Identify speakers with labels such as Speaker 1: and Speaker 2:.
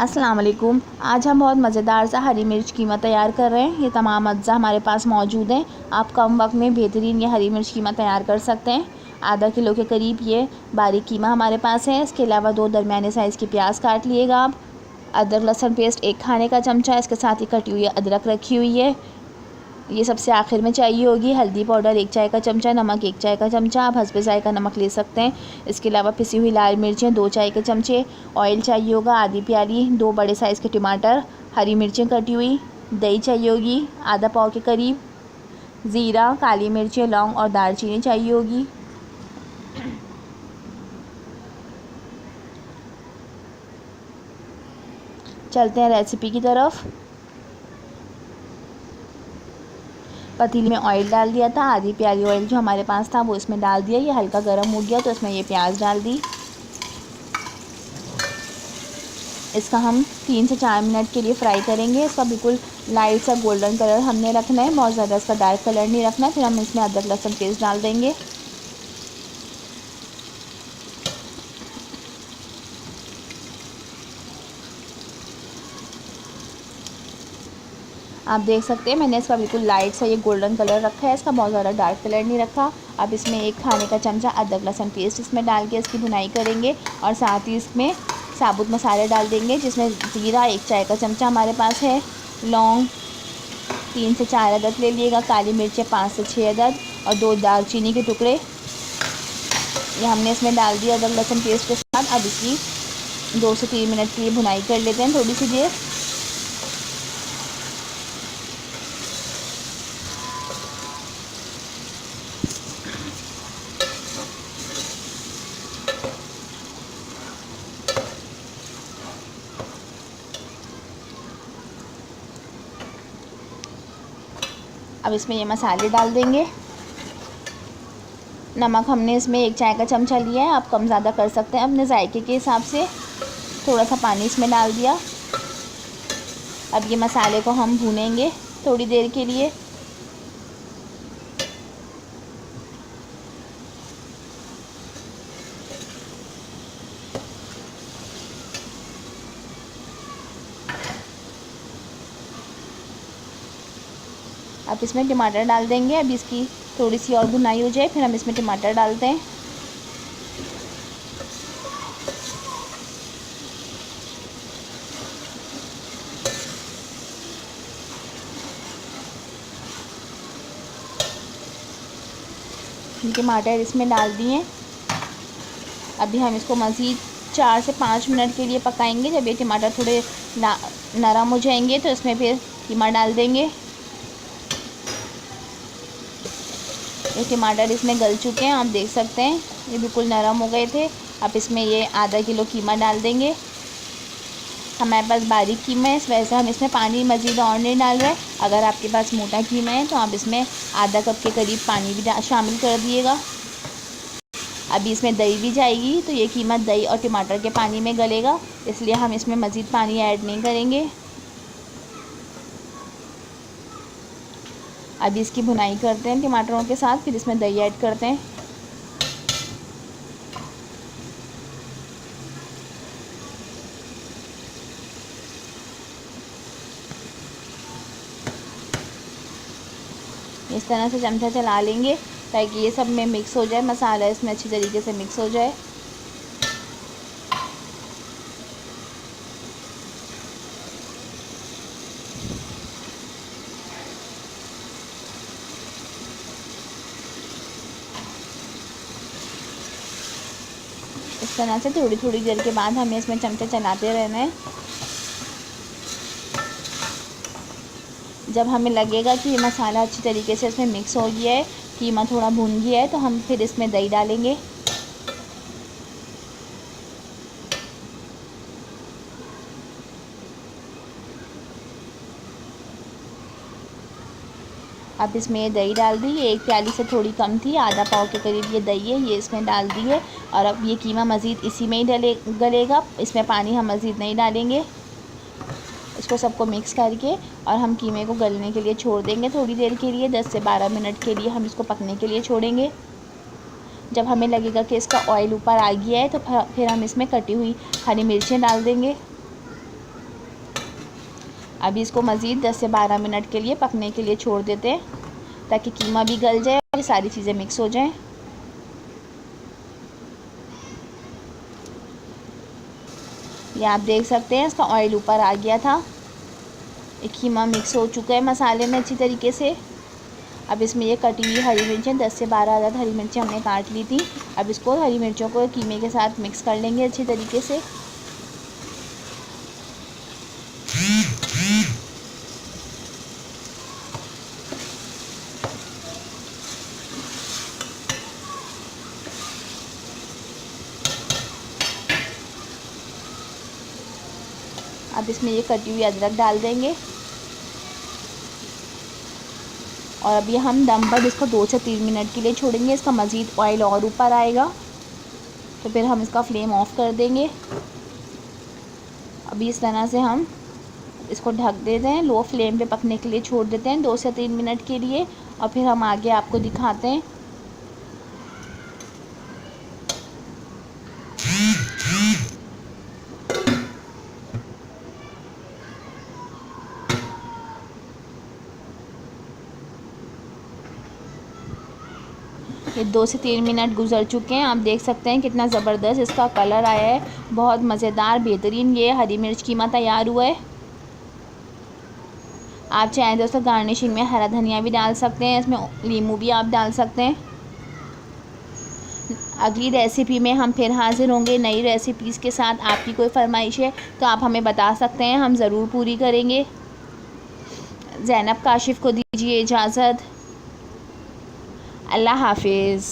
Speaker 1: अस्सलाम वालेकुम। आज हम बहुत मज़ेदार सा हरी मिर्च कीमा तैयार कर रहे हैं। ये तमाम अज्जा हमारे पास मौजूद हैं। आप कम वक्त में बेहतरीन ये हरी मिर्च कीमा तैयार कर सकते हैं। आधा किलो के करीब ये बारीक कीमा हमारे पास है। इसके अलावा 2 दरमियाने साइज़ की प्याज काट लिएगा आप। अदरक लहसुन पेस्ट 1 खाने का चमचा, इसके साथ ही कटी हुई अदरक रखी हुई है, ये सबसे आखिर में चाहिए होगी। हल्दी पाउडर 1 चाय का चमचा, नमक 1 चाय का चमचा, आप हस्बे ज़ायका नमक ले सकते हैं। इसके अलावा पिसी हुई लाल मिर्चें 2 चाय के चमचे, ऑयल चाहिए होगा आधी प्याली, 2 बड़े साइज़ के टमाटर, हरी मिर्चें कटी हुई, दही चाहिए होगी आधा पाव के करीब, ज़ीरा, काली मिर्चें, लौंग और दालचीनी चाहिए होगी। चलते हैं रेसिपी की तरफ। पतीले में ऑयल डाल दिया था, आधी प्याली ऑयल जो हमारे पास था वो इसमें डाल दिया। ये हल्का गर्म हो गया तो इसमें ये प्याज डाल दी। इसका हम 3 से 4 मिनट के लिए फ्राई करेंगे। इसका बिल्कुल लाइट सा गोल्डन कलर हमने रखना है, बहुत ज़्यादा इसका डार्क कलर नहीं रखना। फिर हम इसमें अदरक लहसुन पेस्ट डाल देंगे। आप देख सकते हैं मैंने इसका बिल्कुल लाइट सा ये गोल्डन कलर रखा है, इसका बहुत ज़्यादा डार्क कलर नहीं रखा। अब इसमें 1 खाने का चमचा अदरक लहसुन पेस्ट इसमें डाल के इसकी भुनाई करेंगे और साथ ही इसमें साबुत मसाले डाल देंगे, जिसमें ज़ीरा 1 चाय का चमचा हमारे पास है, लौंग 3 से 4 अदद ले लिएगा, काली मिर्चें 5 से 6 अदद और 2 दालचीनी के टुकड़े ये हमने इसमें डाल दिया अदरक लहसुन पेस्ट के साथ। अब इसकी 2 से 3 मिनट के लिए भुनाई कर लेते हैं थोड़ी सी देर। अब इसमें ये मसाले डाल देंगे। नमक हमने इसमें 1 चाय का चमचा लिया है, आप कम ज़्यादा कर सकते हैं अपने जायके के हिसाब से। थोड़ा सा पानी इसमें डाल दिया। अब ये मसाले को हम भूनेंगे थोड़ी देर के लिए। अब इसमें टमाटर डाल देंगे। अब इसकी थोड़ी सी और भुनाई हो जाए फिर हम इसमें टमाटर डालते हैं। टमाटर इसमें डाल दिए। अभी हम इसको मज़ीद 4 से 5 मिनट के लिए पकाएंगे। जब ये टमाटर थोड़े नरम हो जाएंगे तो इसमें फिर कीमा डाल देंगे। ये टमाटर इसमें गल चुके हैं, आप देख सकते हैं ये बिल्कुल नरम हो गए थे। अब इसमें ये आधा किलो कीमा डाल देंगे। हमारे पास बारीक कीमा है, इस वजह से हम इसमें पानी मज़ीद और नहीं डाल रहे। अगर आपके पास मोटा कीमा है तो आप इसमें आधा कप के करीब पानी भी शामिल कर दिएगा। अभी इसमें दही भी जाएगी तो ये कीमा दही और टमाटर के पानी में गलेगा, इसलिए हम इसमें मज़ीद पानी ऐड नहीं करेंगे। अभी इसकी भुनाई करते हैं टमाटरों के साथ, फिर इसमें दही ऐड करते हैं। इस तरह से चमचा चला लेंगे ताकि ये सब में मिक्स हो जाए, मसाला इसमें अच्छी तरीके से मिक्स हो जाए। इस तरह से थोड़ी थोड़ी देर के बाद हमें इसमें चमचा चलाते रहना है। जब हमें लगेगा कि ये मसाला अच्छी तरीके से इसमें मिक्स हो गया है, कीमा थोड़ा भुन गया है, तो हम फिर इसमें दही डालेंगे। अब इसमें ये दही डाल दी, ये 1 प्याली से थोड़ी कम थी, आधा पाव के करीब ये दही है, ये इसमें डाल दी है। और अब ये कीमा मज़ीद इसी में ही गलेगा, इसमें पानी हम मज़ीद नहीं डालेंगे। इसको सबको मिक्स करके और हम कीमे को गलने के लिए छोड़ देंगे थोड़ी देर के लिए। 10 से 12 मिनट के लिए हम इसको पकने के लिए छोड़ेंगे। जब हमें लगेगा कि इसका ऑयल ऊपर आ गया है तो फिर हम इसमें कटी हुई हरी मिर्चें डाल देंगे। अभी इसको मज़ीद 10 से 12 मिनट के लिए पकने के लिए छोड़ देते हैं ताकि कीमा भी गल जाए और सारी चीज़ें मिक्स हो जाएं। ये आप देख सकते हैं इसका ऑयल ऊपर आ गया था। ये कीमा मिक्स हो चुका है मसाले में अच्छी तरीके से। अब इसमें ये कटी हुई हरी मिर्चें 10 से 12 अदद हरी मिर्चें हमने काट ली थी। अब इसको हरी मिर्चों को कीमे के साथ मिक्स कर लेंगे अच्छी तरीके से। अब इसमें ये कटी हुई अदरक डाल देंगे और अभी हम दम पर इसको 2 से 3 मिनट के लिए छोड़ेंगे। इसका मज़ीद ऑयल और ऊपर आएगा तो फिर हम इसका फ्लेम ऑफ कर देंगे। अभी इस तरह से हम इसको ढक देते हैं, लो फ्लेम पे पकने के लिए छोड़ देते हैं 2 से 3 मिनट के लिए और फिर हम आगे आपको दिखाते हैं। ये 2 से 3 मिनट गुजर चुके हैं। आप देख सकते हैं कितना ज़बरदस्त इसका कलर आया है, बहुत मज़ेदार बेहतरीन ये हरी मिर्च कीमा तैयार हुआ है। आप चाहें तो उसको गार्निशिंग में हरा धनिया भी डाल सकते हैं, इसमें नींबू भी आप डाल सकते हैं। अगली रेसिपी में हम फिर हाज़िर होंगे नई रेसिपीज़ के साथ। आपकी कोई फरमाइश है तो आप हमें बता सकते हैं, हम ज़रूर पूरी करेंगे। ज़ैनब काशिफ़ को दीजिए इजाज़त। अल्लाह हाफिज़।